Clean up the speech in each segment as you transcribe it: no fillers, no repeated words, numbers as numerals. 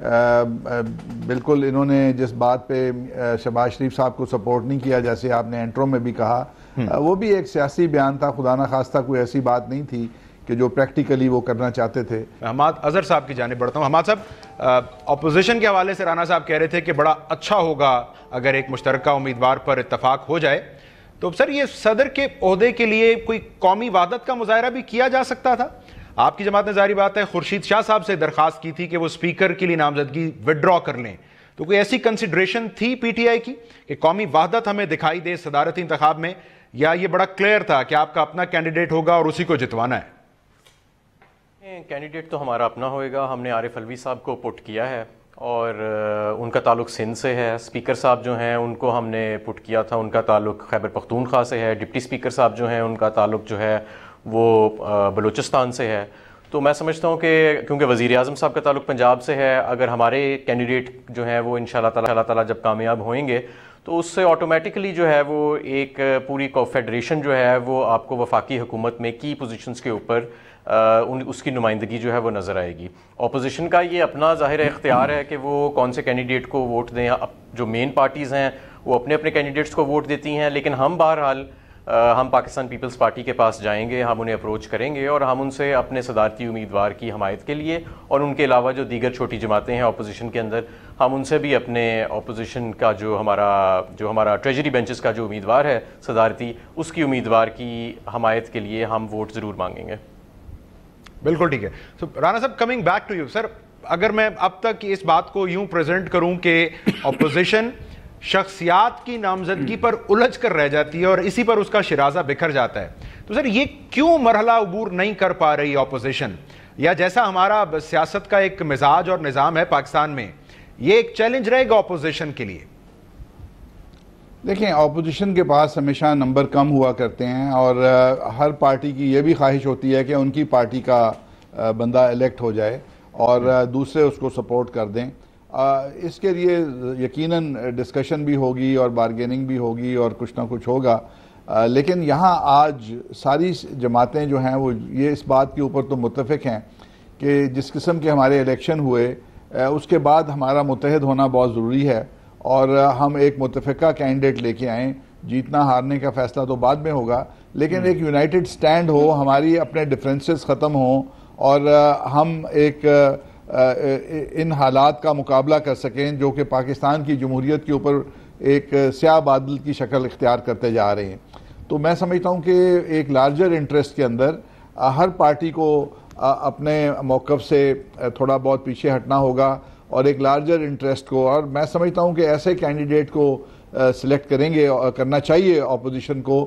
بالکل انہوں نے جس بات پہ شہباز شریف صاحب کو سپورٹ نہیں کیا، جیسے آپ نے انٹرو میں بھی کہا، وہ بھی ایک سیاسی بیان تھا، خدا نہ خواستہ کوئی ایسی بات نہیں تھی کہ جو پریکٹیکلی وہ کرنا چاہتے تھے۔ حماد اظہر صاحب کی جانب بڑھتا ہوں۔ حماد صاحب، اپوزیشن کے حوالے سے رانا صاحب کہہ رہے تھے کہ بڑا اچھا ہوگا اگر ایک مشترکہ امیدوار پر اتفاق ہو جائے، تو سر یہ صدر کے عہدے کے لیے کوئی قومی وحدت کا مظاہرہ بھی کیا جا سکتا تھا؟ آپ کی جماعت نے ظاہری بات ہے خورشید شاہ صاحب سے درخواست کی تھی کہ وہ اسپیکر کے لیے نامزدگی وڈرا کر لیں، تو کوئی ایسی کنسیڈریشن تھی پی ٹی آئی کی کہ قومی وحدت ہمیں دکھائی دے صدارتی انتخاب میں، یا یہ بڑا کلیئر تھا کہ آپ کا اپنا کینڈیڈیٹ ہوگا اور اسی کو جتوانا ہے؟ کینڈیڈیٹ تو ہمارا اپنا ہوئے گا۔ ہم نے عارف علوی صاحب کو پٹ کیا ہے اور ان کا تعلق سندھ سے ہے۔ اسپیکر صاحب جو ہیں ان کو ہم نے پٹ کیا تھا، ان کا تعلق خیبر پختونخوا سے ہے۔ ڈپٹی اسپیکر صاحب جو ہیں ان کا تعلق جو ہے وہ بلوچستان سے ہے۔ تو میں سمجھتا ہوں کہ کیونکہ وزیر اعظم صاحب کا تعلق پنجاب سے ہے، اگر ہمارے کینڈیڈیٹ جو ہیں وہ انشاءاللہ تعالیٰ جب کامیاب ہوئیں گے تو اس سے آٹومیٹکلی جو ہے وہ ایک پوری فیڈریشن جو ہے وہ آپ کو وفاقی حکومت میں کی پوزیشنز کے اوپر اس کی نمائندگی جو ہے وہ نظر آئے گی۔ اپوزیشن کا یہ اپنا ظاہر اختیار ہے کہ وہ کون سے کینڈیڈیٹ کو ووٹ دیں۔ جو مین پارٹیز ہیں وہ اپنے اپنے کینڈیڈیٹس کو ووٹ دیتی ہیں، لیکن ہم بہرحال ہم پاکستان پیپلز پارٹی کے پاس جائیں گے، ہم انہیں اپروچ کریں گے اور ہم ان سے اپنے صدارتی امیدوار کی حمایت کے لیے، اور ان کے علاوہ جو دیگر چھوٹی جماعتیں ہیں اپوزیشن کے اندر، ہم ان سے بھی اپنے اپوزیشن کا جو ہمارا ٹریجری بینچز کا جو امیدوار ہے صدارتی، اس کی امیدوار کی حمایت کے لیے ہم ووٹ ضرور مانگیں گے۔ بالکل ٹھیک ہے۔ تو رانا صاحب، coming back to you sir, اگر میں اب تک اس بات کو یوں پریزنٹ کروں کہ اپوزیشن شخصیات کی نامزدگی پر الجھ کر رہ جاتی ہے اور اسی پر اس کا شرازہ بکھر جاتا ہے، تو سر یہ کیوں مرحلہ عبور نہیں کر پا رہی اپوزیشن؟ یا جیسا ہمارا سیاست کا ایک مزاج اور نظام ہے پاکستان میں، یہ ایک چیلنج رہے گا اپوزیشن کے لیے؟ دیکھیں، اپوزیشن کے پاس ہمیشہ نمبر کم ہوا کرتے ہیں، اور ہر پارٹی کی یہ بھی خواہش ہوتی ہے کہ ان کی پارٹی کا بندہ الیکٹ ہو جائے اور دوسرے اس کو سپورٹ کر دیں۔ اس کے لیے یقیناً ڈسکشن بھی ہوگی اور بارگیننگ بھی ہوگی اور کچھ نہ کچھ ہوگا، لیکن یہاں آج ساری جماعتیں جو ہیں وہ یہ اس بات کے اوپر تو متفق ہیں کہ جس قسم کے ہمارے الیکشن ہوئے اس کے بعد ہمارا متحد ہونا بہت ضروری ہے، اور ہم ایک متفقہ کینڈیڈیٹ لے کے آئیں۔ جیتنا ہارنے کا فیصلہ تو بعد میں ہوگا، لیکن ایک یونائٹڈ سٹینڈ ہو، ہماری اپنے ڈفرینسز ختم ہوں اور ہم ایک ان حالات کا مقابلہ کر سکیں جو کہ پاکستان کی جمہوریت کے اوپر ایک سیاہ بادل کی شکل اختیار کرتے جا رہے ہیں۔ تو میں سمجھتا ہوں کہ ایک لارجر انٹرسٹ کے اندر ہر پارٹی کو اپنے موقف سے تھوڑا بہت پیچھے ہٹنا ہوگا اور ایک لارجر انٹرسٹ کو، اور میں سمجھتا ہوں کہ ایسے کینڈیڈیٹ کو سلیکٹ کریں گے، کرنا چاہیے اپوزیشن کو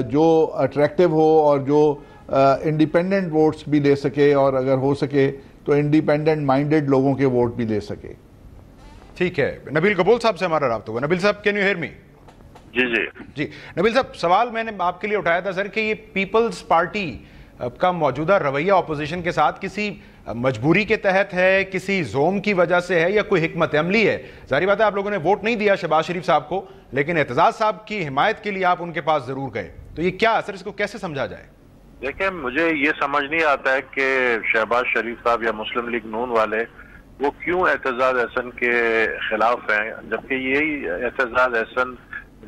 جو اٹریکٹیو ہو اور جو انڈیپینڈنٹ ووٹس بھی لے سکے، اور اگر ہو سکے تو انڈیپینڈنٹ مائنڈڈ لوگوں کے ووٹ بھی لے سکے۔ ٹھیک ہے، نبیل قبول صاحب سے ہمارا رابطہ ہوا۔ نبیل صاحب، کین یو ہیئر می؟ جی نبیل صاحب، سوال میں نے آپ کے لیے اٹھایا تھا سر کہ یہ پیپلز پارٹی کا موجودہ رویہ اپوزیشن کے ساتھ کسی مجبوری کے تحت ہے، کسی زوم کی وجہ سے ہے، یا کوئی حکمت عملی ہے؟ ظاہری بات ہے آپ لوگوں نے ووٹ نہیں دیا شہباز شریف صاحب کو، لیکن اعتزاز صاحب کی حمایت کے لیے آپ ان کے پاس ضرور گئے، تو یہ کیا سر، اس کو کیسے سمجھا جائے؟ دیکھیں، مجھے یہ سمجھ نہیں آتا ہے کہ شہباز شریف صاحب یا مسلم لیگ نون والے وہ کیوں اعتزاز احسن کے خلاف ہیں، جبکہ یہی اعتزاز احسن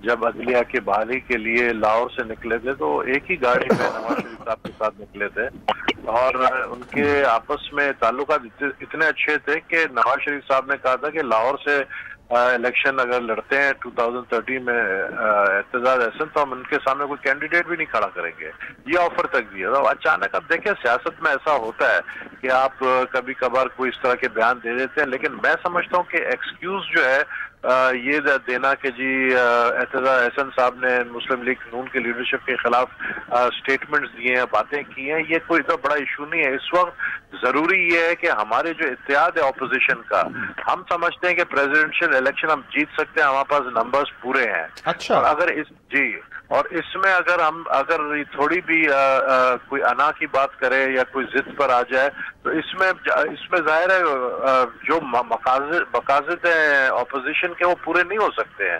جب عدلیہ کی بحالی کے لیے لاہور سے نکلے تھے تو ایک ہی گاڑی میں نواز شریف صاحب کے ساتھ نکلے تھے، اور ان کے آپس میں تعلقات اتنے اچھے تھے کہ نواز شریف صاحب نے کہا تھا کہ لاہور سے الیکشن اگر لڑتے ہیں 2013 میں اعتزاز احسن تو ہم ان کے سامنے کوئی کینڈیڈیٹ بھی نہیں کھڑا کریں گے، یہ آفر تک دیا تھا۔ اچانک اب دیکھیں سیاست میں ایسا ہوتا ہے کہ آپ کبھی کبھار کوئی اس طرح کے بیان دے دیتے ہیں، لیکن میں سمجھتا ہوں کہ ایکسکیوز جو ہے یہ دینا کہ جی اعتزاز احسن صاحب نے مسلم لیگ نون کی لیڈرشپ کے خلاف سٹیٹمنٹس دیے ہیں، باتیں کی ہیں، یہ کوئی اتنا بڑا ایشو نہیں ہے۔ اس وقت ضروری یہ ہے کہ ہمارے جو اتحاد ہے اپوزیشن کا، ہم سمجھتے ہیں کہ پریزیڈنشل الیکشن ہم جیت سکتے ہیں، ہمارے پاس نمبرز پورے ہیں۔ اچھا، اگر اس میں اگر تھوڑی بھی کوئی انا کی بات کرے یا کوئی ضد پر آ جائے تو اس میں ظاہر ہے جو مقاصد ہیں اپوزیشن کے وہ پورے نہیں ہو سکتے ہیں۔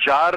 4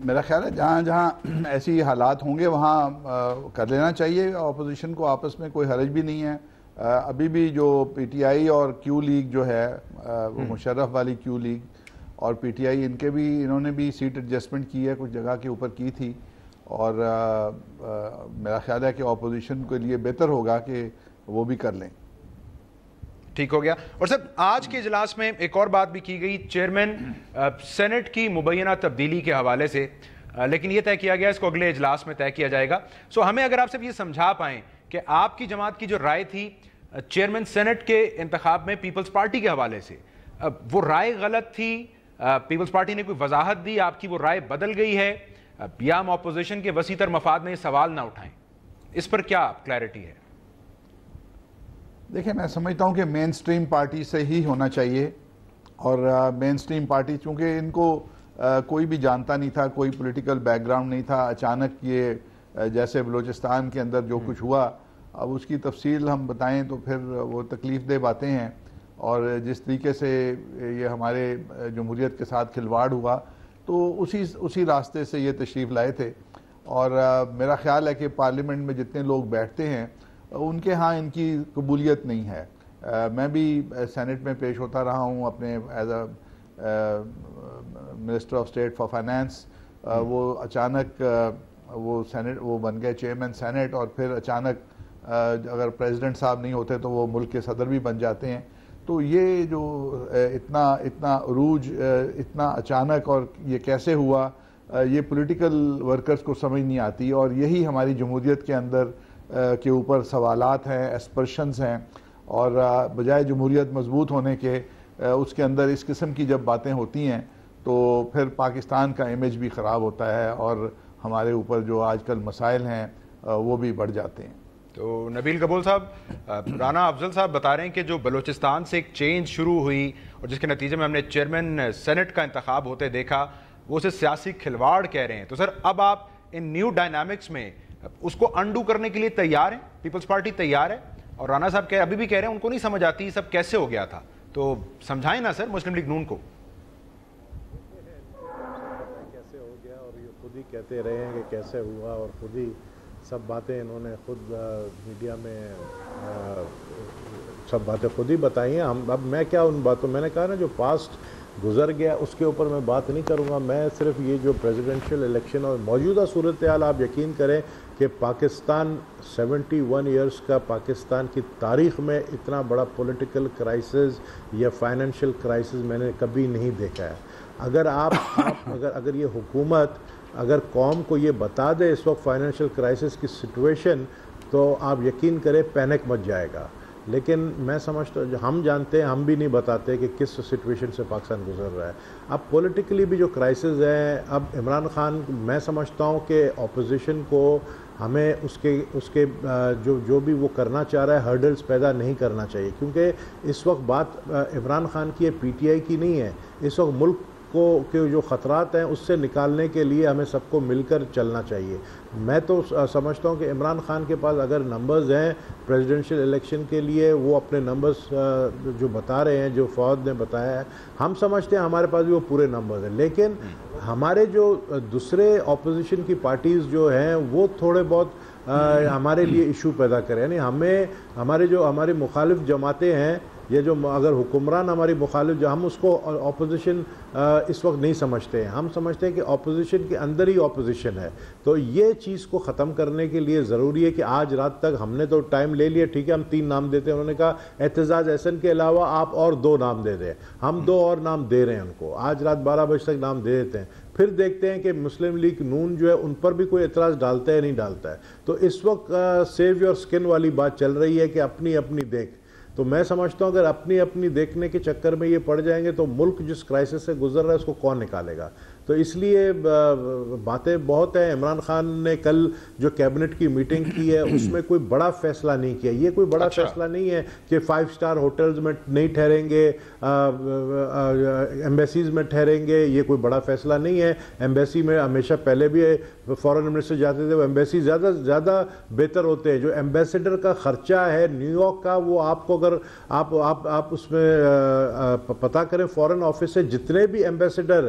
میرا خیال ہے جہاں جہاں ایسی حالات ہوں گے وہاں کر لینا چاہیے اپوزیشن کو، آپس میں کوئی حرج بھی نہیں ہے. ابھی بھی جو پی ٹی آئی اور کیو لیگ جو ہے وہ مشرف والی کیو لیگ اور پی ٹی آئی انہوں نے بھی سیٹ ایڈجسٹمنٹ کی ہے، کچھ جگہ کے اوپر کی تھی، اور میرا خیال ہے کہ اپوزیشن کے لیے بہتر ہوگا کہ وہ بھی کر لیں. ٹھیک ہو گیا. اور سر آج کے اجلاس میں ایک اور بات بھی کی گئی چیئرمین سینٹ کی مبینہ تبدیلی کے حوالے سے، لیکن یہ طے کیا گیا اس کو اگلے اجلاس میں طے کیا جائے گا. سو ہمیں اگر آپ سے یہ سمجھا پائیں کہ آپ کی جماعت کی جو رائے تھی چیئرمین سینٹ کے انتخاب میں پیپلز پارٹی کے حوالے سے، وہ رائے غلط تھی، پیپلز پارٹی نے کوئی وضاحت دی، آپ کی وہ رائے بدل گئی ہے، یا ہم اپوزیشن کے وسیع تر مفاد میں یہ سوال نہ اٹھائیں، اس پر کیا کلیئرٹی ہے؟ دیکھیں میں سمجھتا ہوں کہ مین سٹریم پارٹی سے ہی ہونا چاہیے، اور مین سٹریم پارٹی چونکہ ان کو کوئی بھی جانتا نہیں تھا، کوئی پولیٹیکل بیک گراؤنڈ نہیں تھا، اچانک یہ جیسے بلوچستان کے اندر جو کچھ ہوا، اب اس کی تفصیل ہم بتائیں تو پھر وہ تکلیف دہ باتیں ہیں، اور جس طریقے سے یہ ہمارے جمہوریت کے ساتھ کھلواڑ ہوا تو اسی راستے سے یہ تشریف لائے تھے. اور میرا خیال ہے کہ پارلیمنٹ میں جتنے لوگ بیٹھتے ہیں ان کے ہاں ان کی قبولیت نہیں ہے. میں بھی سینٹ میں پیش ہوتا رہا ہوں اپنے as a minister of state for finance. وہ اچانک وہ بن گئے چیئرمین سینٹ، اور پھر اچانک اگر پریزیڈنٹ صاحب نہیں ہوتے تو وہ ملک کے صدر بھی بن جاتے ہیں. تو یہ جو اتنا عروج اتنا اچانک اور یہ کیسے ہوا، یہ پولیٹیکل ورکرز کو سمجھ نہیں آتی، اور یہی ہماری جمہوریت کے اندر کے اوپر سوالات ہیں، ایسپرشنز ہیں، اور بجائے جمہوریت مضبوط ہونے کے اس کے اندر اس قسم کی جب باتیں ہوتی ہیں تو پھر پاکستان کا امیج بھی خراب ہوتا ہے، اور ہمارے اوپر جو آج کل مسائل ہیں وہ بھی بڑھ جاتے ہیں. تو نبیل قبول صاحب، رانا افضل صاحب بتا رہے ہیں کہ جو بلوچستان سے ایک چینج شروع ہوئی اور جس کے نتیجے میں ہم نے چیئرمین سینٹ کا انتخاب ہوتے دیکھا، وہ اسے سیاسی کھلواڑ کہہ رہے ہیں. تو سر اب آپ ان نیو ڈائنامکس میں اس کو انڈو کرنے کے لیے تیار ہیں؟ پیپلز پارٹی تیار ہے؟ اور رانا صاحب ابھی بھی کہہ رہے ہیں ان کو نہیں سمجھ آتی سب کیسے ہو گیا تھا، تو سمجھائیں نا سر مسلم لیگ نون کو. کیسے ہو گیا، اور یہ خود ہی کہتے رہے ہیں کہ کیسے ہوا، اور خود ہی سب باتیں انہوں نے خود میڈیا میں سب باتیں خود ہی بتائی ہیں. اب میں کیا ان باتوں، میں نے کہا نا جو پاسٹ گزر گیا اس کے اوپر میں بات نہیں کروں گا. میں صرف یہ جو پریزیڈنشل الیکشن اور موجودہ صورتحال، آپ یقین کریں کہ پاکستان 71 ایئرس کا پاکستان کی تاریخ میں اتنا بڑا پولیٹیکل کرائسس یا فائنینشیل کرائسس میں نے کبھی نہیں دیکھا ہے. اگر اگر یہ حکومت اگر قوم کو یہ بتا دے اس وقت فائنینشیل کرائسس کی سچویشن، تو آپ یقین کریں پینک مچ جائے گا. لیکن میں سمجھتا ہوں، ہم جانتے ہیں، ہم بھی نہیں بتاتے کہ کس سچویشن سے پاکستان گزر رہا ہے. اب پولیٹیکلی بھی جو کرائسس ہیں، اب عمران خان، میں سمجھتا ہوں کہ اپوزیشن کو ہمیں اس کے جو بھی وہ کرنا چاہ رہا ہے ہرڈلز پیدا نہیں کرنا چاہیے، کیونکہ اس وقت بات عمران خان کی پی ٹی آئی کی نہیں ہے. اس وقت ملک کو کے جو خطرات ہیں اس سے نکالنے کے لیے ہمیں سب کو مل کر چلنا چاہیے. میں تو سمجھتا ہوں کہ عمران خان کے پاس اگر نمبرز ہیں پریزیڈنشیل الیکشن کے لیے، وہ اپنے نمبرز جو بتا رہے ہیں، جو فواد نے بتایا ہے، ہم سمجھتے ہیں ہمارے پاس بھی وہ پورے نمبرز ہیں. لیکن ہمارے جو دوسرے اپوزیشن کی پارٹیز جو ہیں وہ تھوڑے بہت ہمارے لیے ایشو پیدا کریں. یعنی ہماری مخالف جماعتیں ہیں، یہ جو اگر حکمران ہماری مخالف، جو ہم اس کو اپوزیشن اس وقت نہیں سمجھتے ہیں، ہم سمجھتے ہیں کہ اپوزیشن کے اندر ہی اپوزیشن ہے. تو یہ چیز کو ختم کرنے کے لیے ضروری ہے کہ آج رات تک ہم نے تو ٹائم لے لیا، ٹھیک ہے ہم 3 نام دیتے ہیں. انہوں نے کہا اعتزاز احسن کے علاوہ آپ اور 2 نام دے دیں. ہم 2 اور نام دے رہے ہیں ان کو، آج رات 12 بجے تک نام دے دیتے ہیں. پھر دیکھتے ہیں کہ مسلم لیگ نون جو ہے ان پر بھی کوئی اعتراض ڈالتا ہے نہیں ڈالتا ہے. تو اس وقت سیو یور سکن والی بات چل رہی ہے کہ اپنی اپنی دیکھ. تو میں سمجھتا ہوں اگر اپنی دیکھنے کے چکر میں یہ پڑ جائیں گے تو ملک جس کرائسس سے گزر رہا ہے اس کو کون نکالے گا. تو اس لیے باتیں بہت ہیں. عمران خان نے کل جو کیبنٹ کی میٹنگ کی ہے اس میں کوئی بڑا فیصلہ نہیں کیا. یہ کوئی بڑا فیصلہ نہیں ہے کہ 5 اسٹار ہوٹلز میں نہیں ٹھہریں گے، ایمبیسیز میں ٹھہریں گے. یہ کوئی بڑا فیصلہ نہیں ہے. ایمبیسی میں ہمیشہ پہلے بھی فورن منسٹر جاتے تھے، وہ ایمبیسی زیادہ بہتر ہوتے ہیں. جو ایمبیسیڈر کا خرچہ ہے نیو یارک کا، وہ آپ کو اگر آپ اس میں پتہ کریں فورن آفس سے جتنے بھی ایمبیسیڈر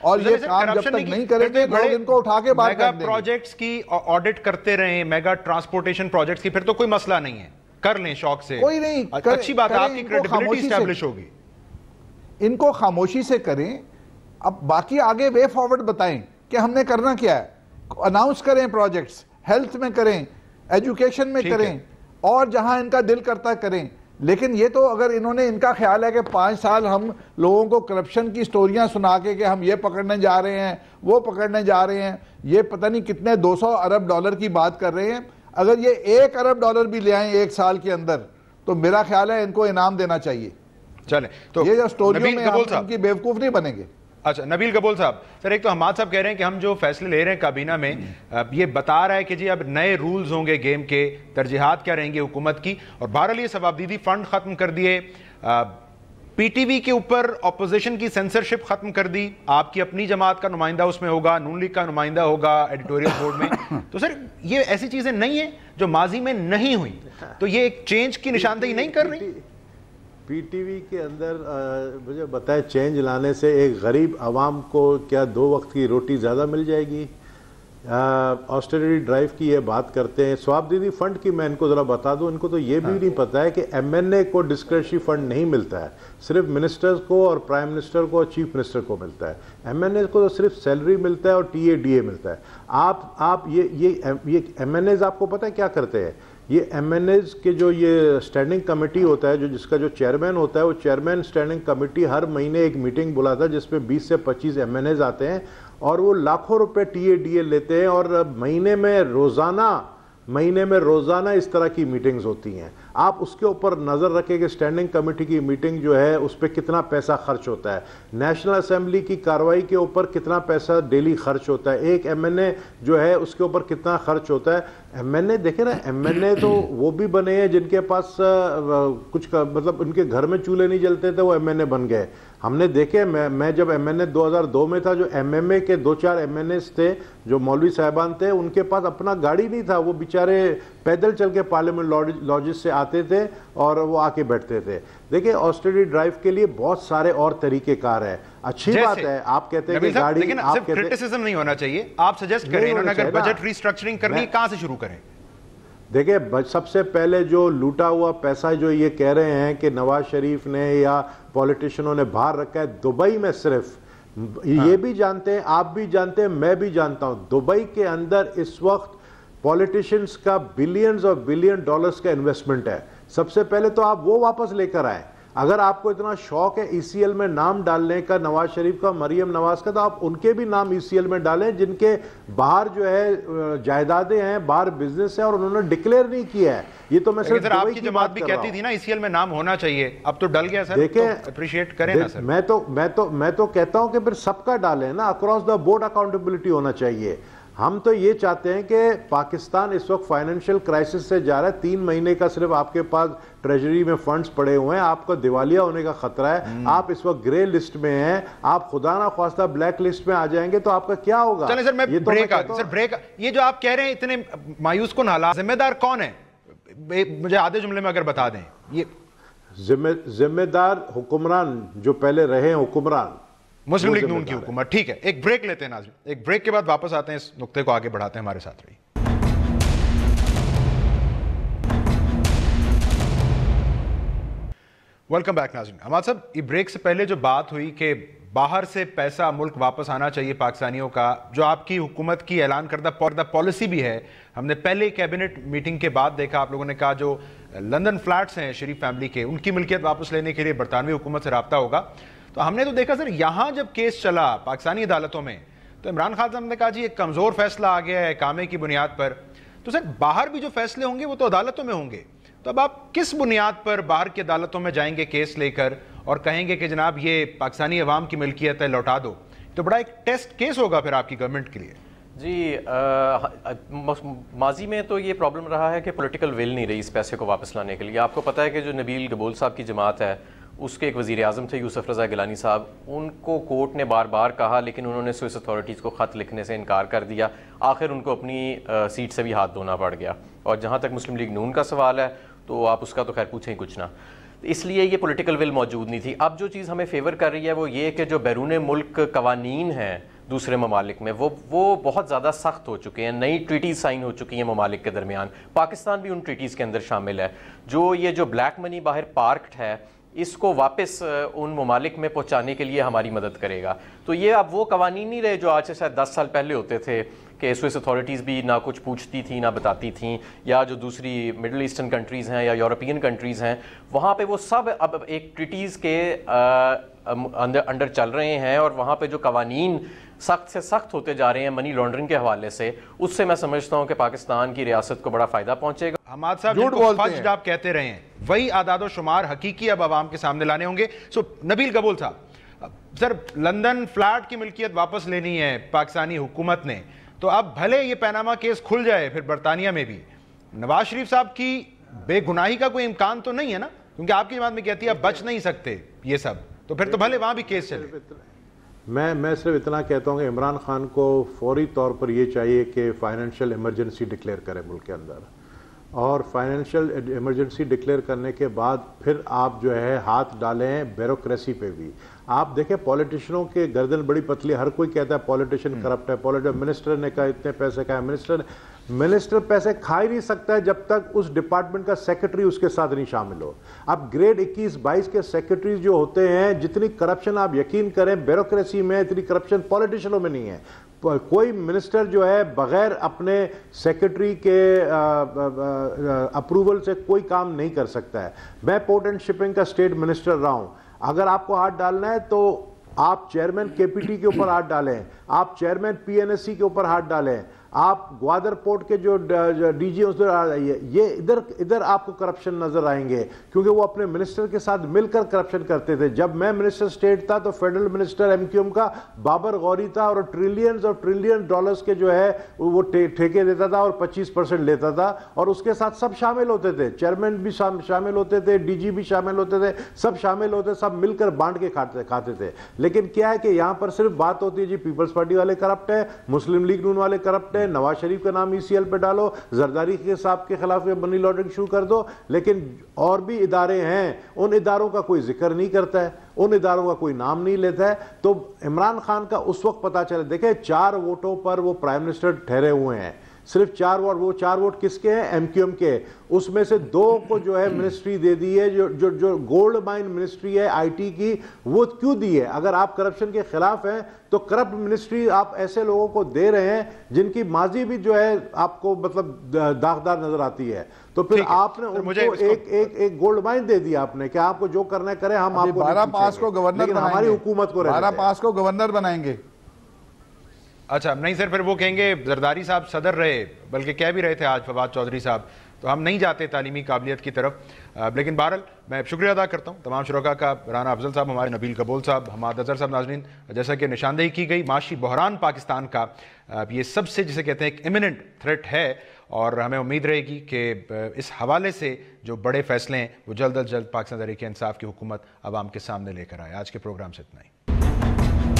اور یہ کام جب تک نہیں کریں گے لوگ ان کو اٹھا کے باہر کر دیں گے. میگا پروجیکٹس کی آڈٹ کرتے رہیں, میگا ٹرانسپورٹیشن پروجیکٹس کی, پھر تو کوئی مسئلہ نہیں ہے, کر لیں شوق سے, کوئی نہیں, اچھی بات ہے, آپ کی کریڈیبلٹی اسٹیبلش ہوگی. ان کو خاموشی سے کریں. اب باقی آگے وے فارورڈ بتائیں کہ ہم نے کرنا کیا ہے, اناؤنس کریں پروجیکٹس, ہیلتھ میں کریں, ایجوکیشن میں کریں, اور جہاں ان کا دل کرتا ہے کریں. لیکن یہ تو اگر انہوں نے, ان کا خیال ہے کہ 5 سال ہم لوگوں کو کرپشن کی سٹوریاں سنا کے کہ ہم یہ پکڑنے جا رہے ہیں, وہ پکڑنے جا رہے ہیں, یہ پتہ نہیں کتنے 200 ارب ڈالر کی بات کر رہے ہیں, اگر یہ 1 ارب ڈالر بھی لے آئیں 1 سال کے اندر تو میرا خیال ہے ان کو انعام دینا چاہیے. چلیں تو یہ جو سٹوریوں میں ہم ان کی بیوقوف نہیں بنیں گے. اچھا نبیل قبول صاحب, سر ایک تو حماد صاحب کہہ رہے ہیں کہ ہم جو فیصلے لے رہے ہیں کابینہ میں, یہ بتا رہا ہے کہ جی اب نئے رولز ہوں گے گیم کے, ترجیحات کیا رہیں گے حکومت کی, اور بہرحال یہ ثوابدیدی فنڈ ختم کر دیے, پی ٹی وی کے اوپر اپوزیشن کی سینسرشپ ختم کر دی, آپ کی اپنی جماعت کا نمائندہ اس میں ہوگا, نون لیگ کا نمائندہ ہوگا ایڈیٹوریل بورڈ میں. تو سر یہ ایسی چیزیں نہیں ہیں جو ماضی میں نہیں ہوئی, تو یہ ایک چینج کی نشاندہی نہیں کر رہی؟ پی ٹی وی کے اندر مجھے بتائے چینج لانے سے ایک غریب عوام کو کیا 2 وقت کی روٹی زیادہ مل جائے گی؟ آسٹریٹی ڈرائیو کی یہ بات کرتے ہیں, ثوابدیدی فنڈ کی میں ان کو ذرا بتا دوں, ان کو تو یہ بھی نہیں پتا ہے کہ ایم این اے کو ڈسکریشنری فنڈ نہیں ملتا ہے, صرف منسٹرز کو اور پرائم منسٹر کو اور چیف منسٹر کو ملتا ہے. ایم این اے کو تو صرف سیلری ملتا ہے اور ٹی اے ڈی اے ملتا ہے. آپ یہ ایم این ایز آپ کو پتہ ہے کیا کرتے ہیں؟ یہ ایم این ایز کے جو یہ اسٹینڈنگ کمیٹی ہوتا ہے, جس کا جو چیئرمین ہوتا ہے, وہ چیئرمین اسٹینڈنگ کمیٹی ہر مہینے ایک میٹنگ بلاتا ہے جس میں 20 سے 25 ایم این ایز آتے ہیں, اور وہ لاکھوں روپے ٹی اے ڈی اے لیتے ہیں, اور مہینے میں روزانہ اس طرح کی میٹنگز ہوتی ہیں. آپ اس کے اوپر نظر رکھیں کہ اسٹینڈنگ کمیٹی کی میٹنگ جو ہے اس پہ کتنا پیسہ خرچ ہوتا ہے, نیشنل اسمبلی کی کارروائی کے اوپر کتنا پیسہ ڈیلی خرچ ہوتا ہے, ایک ایم این اے جو ہے اس کے اوپر کتنا خرچ ہوتا ہے. ایم این اے دیکھیں نا, ایم این اے تو وہ بھی بنے ہیں جن کے پاس کچھ مطلب ان کے گھر میں چولہے نہیں جلتے تھے, وہ ایم این اے بن گئے. ہم نے دیکھے, میں جب ایم این اے 2002 میں تھا, جو ایم ایم اے کے 2-4 ایم این ایز تھے جو مولوی صاحبان تھے, ان کے پاس اپنا گاڑی نہیں تھا, وہ بیچارے پیدل چل کے پارلیمنٹ لاجز سے آتے تھے اور وہ آ کے بیٹھتے تھے. دیکھیں آسٹریٹی ڈرائیو کے لیے بہت سارے اور طریقے کار ہیں. اچھی بات ہے آپ کہتے ہیں کہ گاڑی, لیکن صرف کرٹیسزم نہیں ہونا چاہیے, آپ سجیسٹ کریں انہوں نے اگر بجٹ ری اسٹرکچرنگ کرنی ہے کہاں سے شروع کریں؟ دیکھیں سب سے پہلے جو لوٹا ہوا پیسہ جو یہ کہہ رہے ہیں کہ نواز شریف نے یا پولیٹیشینوں نے باہر رکھا ہے دبئی میں, صرف یہ بھی جانتے ہیں, آپ بھی جانتے ہیں, میں بھی جانتا ہوں, دبئی کے اندر اس وقت پولیٹیشنز کا بلینز اور بلین ڈالرز کا انویسٹمنٹ ہے. سب سے پہلے تو آپ وہ واپس لے کر آئیں. اگر آپ کو اتنا شوق ہے ای سی ایل میں نام ڈالنے کا, نواز شریف کا, مریم نواز کا, تو آپ ان کے بھی نام ای سی ایل میں ڈالیں جن کے باہر جو ہے جائیدادیں ہیں, باہر بزنس ہے, اور انہوں نے ڈکلیئر نہیں کیا ہے. یہ تو میں صرف آپ کی جماعت بھی کہتی تھی نا ای سی ایل میں نام ہونا چاہیے, اب تو ڈل گیا سر, دیکھیں اپریشیٹ کریں نا سر. میں تو کہتا ہوں کہ پھر سب کا ڈالیں نا, اکراس دا بورڈ اکاؤنٹیبلٹی ہونا چاہیے. ہم تو یہ چاہتے ہیں کہ پاکستان اس وقت فائنینشیل کرائسس سے جا رہا ہے. 3 مہینے کا صرف آپ کے پاس ٹریجری میں فنڈز پڑے ہوئے ہیں, آپ کو دیوالیہ ہونے کا خطرہ ہے, آپ اس وقت گرے لسٹ میں ہیں, آپ خدا نہ خواستہ بلیک لسٹ میں آ جائیں گے تو آپ کا کیا ہوگا؟ چلیں سر میں بریک, یہ جو آپ کہہ رہے ہیں اتنے مایوس کن حالات, ذمہ دار کون ہے؟ مجھے آدھے جملے میں اگر بتا دیں. یہ ذمہ دار حکمران جو پہلے رہے ہیں حکمران, مسلم لیگ نون کی حکومت. ٹھیک ہے, ایک بریک لیتے ہیں ناظرین, ایک بریک کے بعد واپس آتے ہیں, اس نقطے کو آگے بڑھاتے ہیں, ہمارے ساتھ رہی. ویلکم بیک ناظرین. حماد صاحب, یہ بریک سے پہلے جو بات ہوئی کہ باہر سے پیسہ ملک واپس آنا چاہیے پاکستانیوں کا, جو آپ کی حکومت کی اعلان کردہ پالیسی بھی ہے, ہم نے پہلے کیبنٹ میٹنگ کے بعد دیکھا, آپ لوگوں نے کہا جو لندن فلیٹس ہیں شریف فیملی کے, ان کی ملکیت واپس لینے کے لیے برطانوی حکومت سے رابطہ ہوگا. تو ہم نے تو دیکھا سر, یہاں جب کیس چلا پاکستانی عدالتوں میں تو عمران خان صاحب نے کہا جی ایک کمزور فیصلہ آ گیا ہے اقامے کی بنیاد پر. تو سر باہر بھی جو فیصلے ہوں گے وہ تو عدالتوں میں ہوں گے, تو اب آپ کس بنیاد پر باہر کی عدالتوں میں جائیں گے کیس لے کر اور کہیں گے کہ جناب یہ پاکستانی عوام کی ملکیت ہے, لوٹا دو؟ تو بڑا ایک ٹیسٹ کیس ہوگا پھر آپ کی گورنمنٹ کے لیے. جی ماضی میں تو یہ پرابلم رہا ہے کہ پولیٹیکل ول نہیں رہی اس پیسے کو واپس لانے کے لیے. آپ کو پتہ ہے کہ جو نبیل قبول صاحب کی جماعت ہے, اس کے ایک وزیر اعظم تھے یوسف رضا گیلانی صاحب, ان کو کورٹ نے بار بار کہا لیکن انہوں نے سوئس اتھارٹیز کو خط لکھنے سے انکار کر دیا. آخر ان کو اپنی سیٹ سے بھی ہاتھ دھونا پڑ گیا. اور جہاں تک مسلم لیگ نون کا سوال ہے تو آپ اس کا تو خیر پوچھیں ہی کچھ نہ. اس لیے یہ پولیٹیکل ول موجود نہیں تھی. اب جو چیز ہمیں فیور کر رہی ہے وہ یہ کہ جو بیرون ملک قوانین ہیں دوسرے ممالک میں وہ بہت زیادہ سخت ہو چکے ہیں. نئی ٹریٹیز سائن ہو چکی ہیں ممالک کے درمیان. پاکستان بھی ان ٹریٹیز کے اندر شامل ہے. یہ جو بلیک منی باہر پارکڈ ہے اس کو واپس ان ممالک میں پہنچانے کے لیے ہماری مدد کرے گا. تو یہ اب وہ قوانین نہیں رہے جو آج سے شاید 10 سال پہلے ہوتے تھے کہ سوئس اتھارٹیز بھی نہ کچھ پوچھتی تھیں نہ بتاتی تھیں, یا جو دوسری مڈل ایسٹرن کنٹریز ہیں یا یورپین کنٹریز ہیں وہاں پہ وہ سب اب ایک ٹریٹیز کے انڈر چل رہے ہیں, اور وہاں پہ جو قوانین سخت سے سخت ہوتے جا رہے ہیں منی لانڈرنگ کے حوالے سے, اس سے میں سمجھتا ہوں کہ پاکستان کی ریاست کو بڑا فائدہ پہنچے گا. حماد صاحب جن کو فجر آپ کہتے رہے ہیں وہی اعداد و شمار حقیقی اب عوام کے سامنے لانے ہوں گے. نبیل قبول صاحب, سر لندن فلیٹ کی ملکیت واپس لینی ہے پاکستانی حکومت نے, تو اب بھلے یہ پیناما کیس کھل جائے پھر برطانیہ میں بھی, نواز شریف صاحب کی بے گناہی کا کوئی امکان تو نہیں ہے نا, کیونکہ آپ کی بات میں کہتی ہے اب بچ نہیں سکتے یہ سب, تو پھر تو بھلے وہاں بھی کیس چلے. میں صرف اتنا کہتا ہوں کہ عمران خان کو فوری طور پر یہ چاہیے کہ فائنینشیل ایمرجنسی ڈکلیئر کرے ملک کے اندر, اور فائنینشیل ایمرجنسی ڈکلیئر کرنے کے بعد پھر آپ جو ہے ہاتھ ڈالیں بیوروکریسی پہ بھی. آپ دیکھیں پولیٹیشنوں کے گردن بڑی پتلی, ہر کوئی کہتا ہے پولیٹیشین کرپٹ ہے, منسٹر نے کہا اتنے پیسے کا ہے, منسٹر پیسے کھا ہی نہیں سکتا ہے جب تک اس ڈپارٹمنٹ کا سیکرٹری اس کے ساتھ نہیں شامل ہو. اب گریڈ 21-22 کے سیکرٹریز جو ہوتے ہیں, جتنی کرپشن آپ یقین کریں بیوروکریسی میں, اتنی کرپشن پولیٹیشنوں میں نہیں ہے. کوئی منسٹر جو ہے بغیر اپنے سیکرٹری کے اپروول سے کوئی کام نہیں کر سکتا ہے. میں پورٹ اینڈ شپنگ کا اسٹیٹ منسٹر رہا ہوں. اگر آپ کو ہاتھ ڈالنا ہے تو آپ چیئرمین کے پی ٹی کے اوپر ہاتھ ڈالیں, آپ chairman P N S C کے اوپر ہاتھ ڈالیں, آپ گوادر پورٹ کے جو ڈی جی ادھر آ جائیے, یہ ادھر آپ کو کرپشن نظر آئیں گے, کیونکہ وہ اپنے منسٹر کے ساتھ مل کر کرپشن کرتے تھے. جب میں منسٹر اسٹیٹ تھا تو federal minister M Q M کا بابر غوری تھا, اور ٹریلین ڈالرز کے جو ہے وہ ٹھیکے دیتا تھا اور 25% لیتا تھا, اور اس کے ساتھ سب شامل ہوتے تھے, چیئرمین بھی شامل ہوتے تھے, ڈی جی بھی شامل ہوتے تھے, سب شامل ہوتے, سب مل کر بانٹ کے کھاتے تھے. لیکن کیا ہے کہ یہاں پر صرف بات ہوتی ہے جی پیپلز پارٹی والے کرپٹ ہیں, مسلم لیگ نون والے کرپٹ ہیں, نواز شریف کا نام ECL پہ ڈالو, زرداری کے صاحب کے خلاف منی لانڈرنگ شروع کر دو, لیکن اور بھی ادارے ہیں ان اداروں کا کوئی ذکر نہیں کرتا ہے, ان اداروں کا کوئی نام نہیں لیتا ہے. تو عمران خان کا اس وقت پتا چلے, دیکھیں 4 ووٹوں پر وہ پرائم منسٹر ٹھہرے ہوئے ہیں, صرف 4 ووٹ, وہ 4 ووٹ کس کے ہیں, ایم کیو ایم کے, اس میں سے 2 کو جو ہے منسٹری دے دی ہے, جو گولڈ مائن منسٹری ہے آئی ٹی کی, وہ کیوں دی ہے؟ اگر آپ کرپشن کے خلاف ہیں تو کرپٹ منسٹری آپ ایسے لوگوں کو دے رہے ہیں جن کی ماضی بھی جو ہے آپ کو مطلب داغدار نظر آتی ہے. تو پھر آپ نے ان کو ایک گولڈ مائن دے دیا آپ نے کہ آپ کو جو کرنا ہے کریں, ہم آپ کو 12 پاس کو گورنر لیکن ہماری حکومت کو 12 پاس کو گورنر بنائیں گے. اچھا نہیں سر, پھر وہ کہیں گے زرداری صاحب صدر رہے, بلکہ کہہ بھی رہے تھے آج فواد چودھری صاحب, تو ہم نہیں جاتے تعلیمی قابلیت کی طرف. لیکن بہرحال میں شکریہ ادا کرتا ہوں تمام شرکاء کا, رانا افضل صاحب, ہمارے نبیل قبول صاحب, حماد اظہر صاحب. ناظرین, جیسا کہ نشاندہی کی گئی, معاشی بحران پاکستان کا یہ سب سے جسے کہتے ہیں ایک ایمیننٹ تھریٹ ہے, اور ہمیں امید رہے گی کہ اس حوالے سے جو بڑے فیصلے ہیں وہ جلد از جلد پاکستان تحریک انصاف کی حکومت عوام کے سامنے لے کر آئے. آج کے پروگرام سے اتنا ہی.